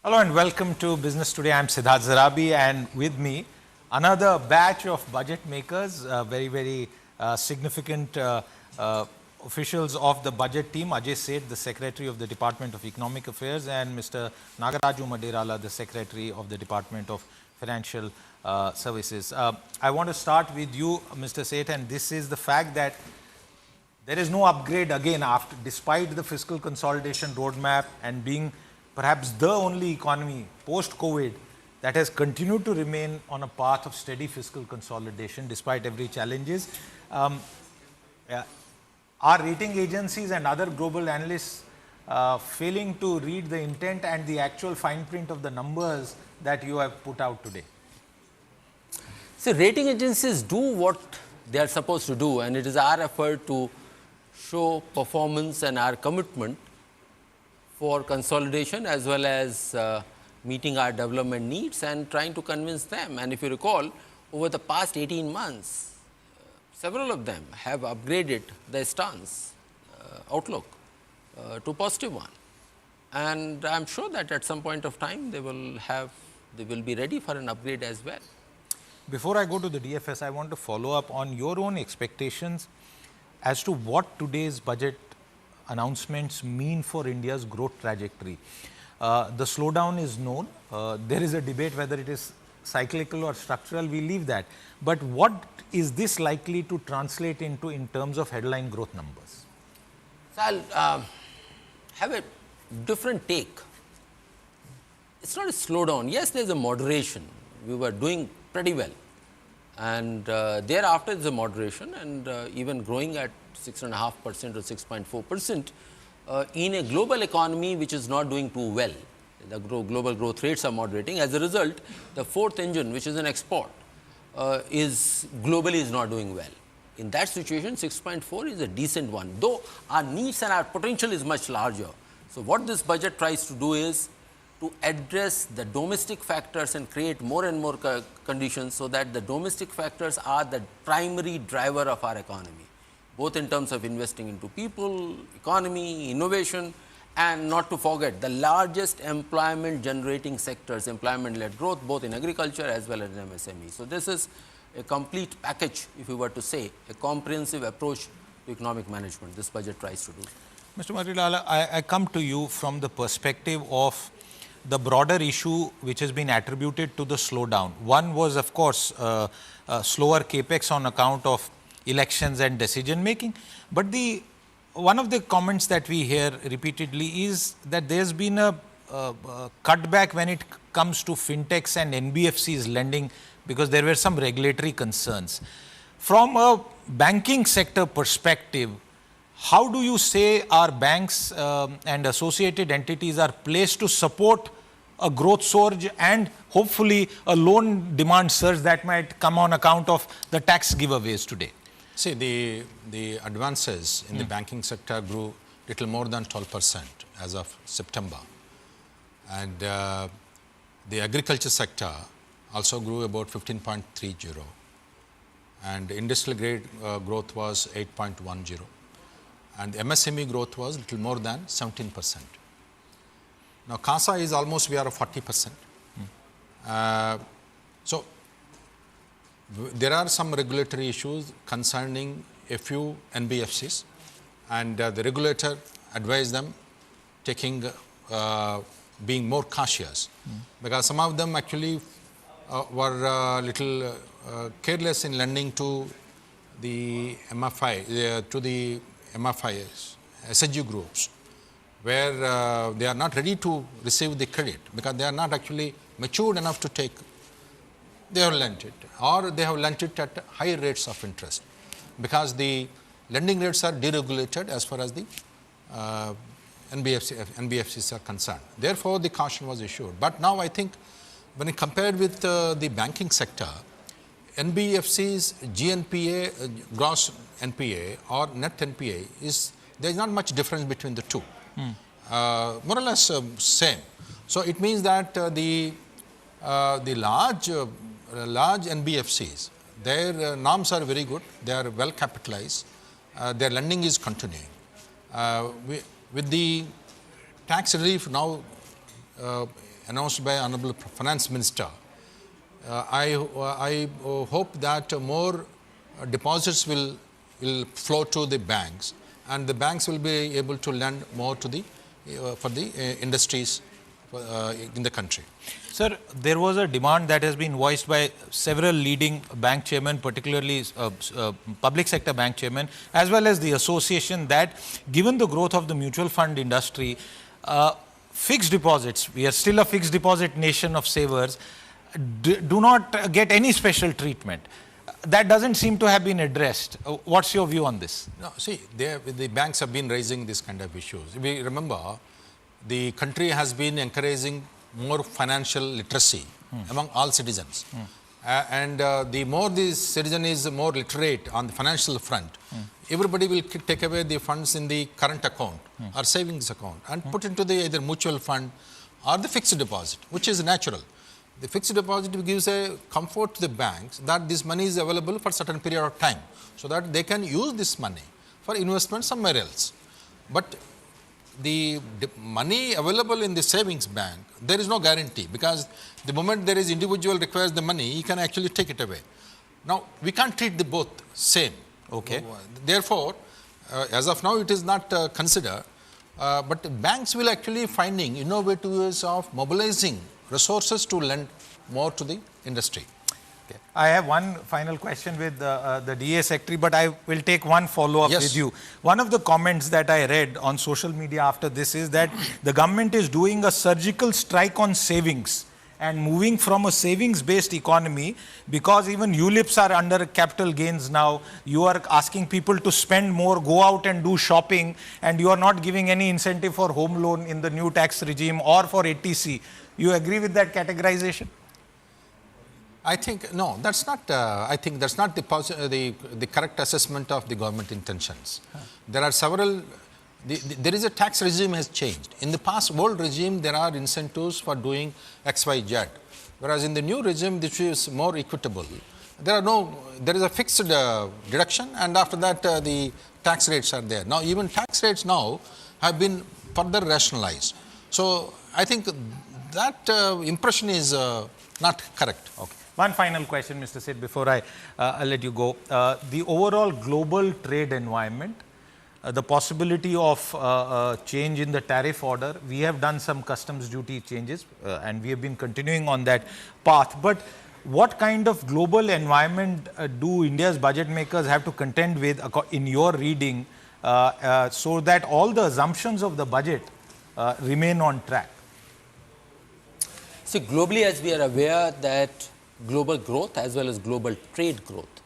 Hello and welcome to Business Today. I'm Siddharth Zarabi, and with me another batch of budget makers, very significant officials of the budget team. Ajay Seth, the Secretary of the Department of Economic Affairs, and Mr. Nagaraju Maddirala, the Secretary of the Department of Financial Services. I want to start with you, Mr. Seth, and this is the fact that there is no upgrade again despite the fiscal consolidation roadmap and being perhaps the only economy post-COVID that has continued to remain on a path of steady fiscal consolidation despite every challenges. Are rating agencies and other global analysts failing to read the intent and the actual fine print of the numbers that you have put out today? So, rating agencies do what they are supposed to do, and it is our effort to show performance and our commitment for consolidation as well as meeting our development needs and trying to convince them. And if you recall, over the past 18 months, several of them have upgraded their stance, outlook to positive one. And I am sure that at some point of time they will be ready for an upgrade as well. Before I go to the DFS, I want to follow up on your own expectations as to what today's budget announcements mean for India's growth trajectory. The slowdown is known. There is a debate whether it is cyclical or structural. We leave that. But what is this likely to translate into in terms of headline growth numbers? So, I'll have a different take. It's not a slowdown. Yes, there's a moderation. We were doing pretty well. And thereafter, there's a moderation and even growing at 6.5% or 6.4% in a global economy which is not doing too well. The global growth rates are moderating. As a result, the fourth engine, which is an export, globally is not doing well. In that situation, 6.4 is a decent one, though our needs and our potential is much larger. So, what this budget tries to do is to address the domestic factors and create more and more conditions so that the domestic factors are the primary driver of our economy, both in terms of investing into people, economy, innovation, and not to forget the largest employment generating sectors, employment led growth both in agriculture as well as in MSME. So, this is a complete package, if you were to say, a comprehensive approach to economic management this budget tries to do. Mr. Maddirala, I come to you from the perspective of the broader issue which has been attributed to the slowdown. One was, of course, slower capex on account of elections and decision making. But one of the comments that we hear repeatedly is that there's been a cutback when it comes to fintechs and NBFCs lending because there were some regulatory concerns. From a banking sector perspective, how do you say our banks and associated entities are placed to support a growth surge and hopefully a loan demand surge that might come on account of the tax giveaways today? See, the advances in the banking sector grew little more than 12% as of September. And the agriculture sector also grew about 15.30. And industrial grade growth was 8.10. And the MSME growth was little more than 17%. Now, CASA is almost we are at 40%. So, there are some regulatory issues concerning a few NBFCs, and the regulator advised them being more cautious because some of them actually were little careless in lending to the MFI, MFIs, SHG groups, where they are not ready to receive the credit because they are not actually matured enough to take. They have lent it, or they have lent it at higher rates of interest because the lending rates are deregulated as far as the NBFCs are concerned. Therefore, the caution was issued. But now I think when compared with the banking sector, NBFC's GNPA, gross NPA or net NPA there is not much difference between the two, more or less same. So, it means that the large NBFCs, their norms are very good, they are well capitalized, their lending is continuing. With the tax relief now announced by Honorable Finance Minister, I hope that more deposits will flow to the banks, and the banks will be able to lend more to the for the industries in the country. Sir, there was a demand that has been voiced by several leading bank chairmen, particularly public sector bank chairmen, as well as the association, that given the growth of the mutual fund industry, fixed deposits, we are still a fixed deposit nation of savers, do not get any special treatment. That doesn't seem to have been addressed. What's your view on this? No, see, the banks have been raising this kind of issues. We remember the country has been encouraging more financial literacy among all citizens. And the more the citizen is more literate on the financial front, everybody will take away the funds in the current account or savings account and put into the either mutual fund or the fixed deposit, which is natural. The fixed deposit gives a comfort to the banks that this money is available for a certain period of time, so that they can use this money for investment somewhere else. But the money available in the savings bank, there is no guarantee, because the moment there is individual requires the money, he can actually take it away. Now, we can't treat the both same. Okay. Therefore, as of now, it is not considered, but banks will actually finding innovative ways of mobilizing resources to lend more to the industry. Okay. I have one final question with the DEA Secretary, but I will take one follow-up with you. One of the comments that I read on social media after this is that the government is doing a surgical strike on savings and moving from a savings-based economy, because even ULIPs are under capital gains now. You are asking people to spend more, go out and do shopping, and you are not giving any incentive for home loan in the new tax regime or for ATC. You agree with that categorization? I think, no, that's not, I think that's not the correct assessment of the government intentions. There are several, there is a tax regime has changed. In the past old regime, there are incentives for doing X, Y, Z. Whereas in the new regime, which is more equitable, there is a fixed deduction, and after that the tax rates are there. Now even tax rates now have been further rationalized. So I think that impression is not correct. Okay. One final question, Mr. Seth, before I let you go. The overall global trade environment, the possibility of change in the tariff order, we have done some customs duty changes and we have been continuing on that path. But what kind of global environment do India's budget makers have to contend with, in your reading, so that all the assumptions of the budget remain on track? See, globally, as we are aware that global growth as well as global trade growth,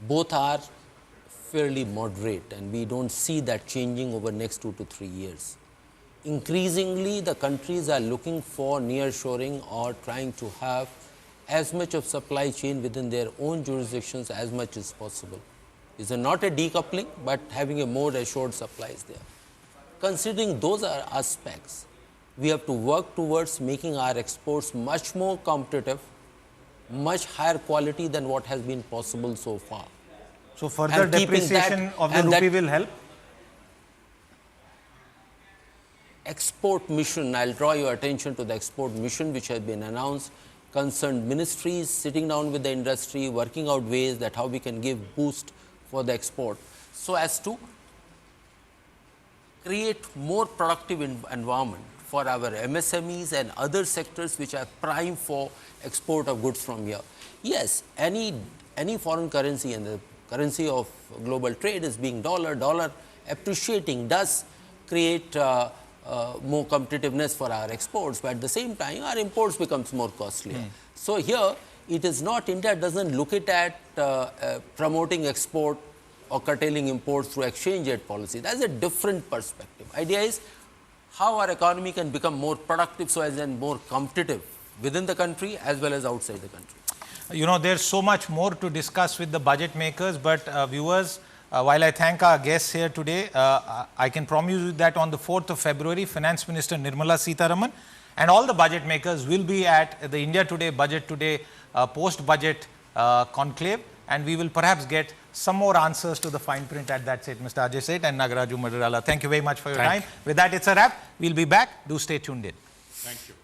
both are fairly moderate, and we don't see that changing over next 2 to 3 years. Increasingly, the countries are looking for nearshoring or trying to have as much of supply chain within their own jurisdictions as much as possible. It's not a decoupling, but having a more assured supplies there. Considering those aspects, we have to work towards making our exports much more competitive, much higher quality than what has been possible so far. So further depreciation of the rupee will help? Export mission, I'll draw your attention to the export mission which has been announced. Concerned ministries sitting down with the industry, working out ways that how we can give boost for the export, so as to create more productive environment for our MSMEs and other sectors which are prime for export of goods from here. Yes, any foreign currency, and the currency of global trade is being dollar appreciating, does create more competitiveness for our exports, but at the same time our imports becomes more costlier. So here it is not, India doesn't look at promoting export or curtailing imports through exchange rate policy. That's a different perspective. Idea is how our economy can become more productive so as and more competitive within the country as well as outside the country. You know, there's so much more to discuss with the budget makers, but viewers, while I thank our guests here today, I can promise you that on the 4th of February, Finance Minister Nirmala Sitharaman and all the budget makers will be at the India Today, Budget Today, post-budget conclave, and we will perhaps get some more answers to the fine print at that stage. Mr. Ajay Seth and Nagaraju Maddirala, thank you very much for your time. With that, it's a wrap. We'll be back. Do stay tuned in. Thank you.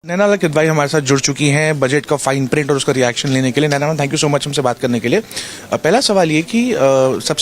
नैना किदवाई हमारे साथ जुड़ चुकी हैं budget का fine print और उसका reaction लेने के लिए। नैना, थैंक यू सो मच हमसे बात करने के लिए। पहला सवाल ये कि सबसे